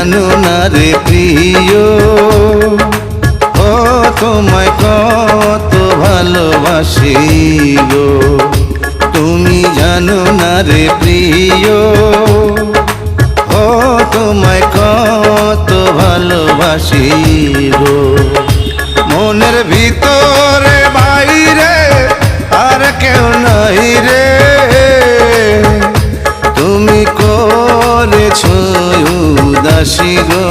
জানো না রে প্রিয়, ও তোমায় কত ভালোবাসি গো। তুমি জানো না রে প্রিয়, ও তোমায় কত ভালোবাসি গো। মনের ভিতরে বাইরে আর কেউ নাই রে, তুমি করেছ উদাসী গো।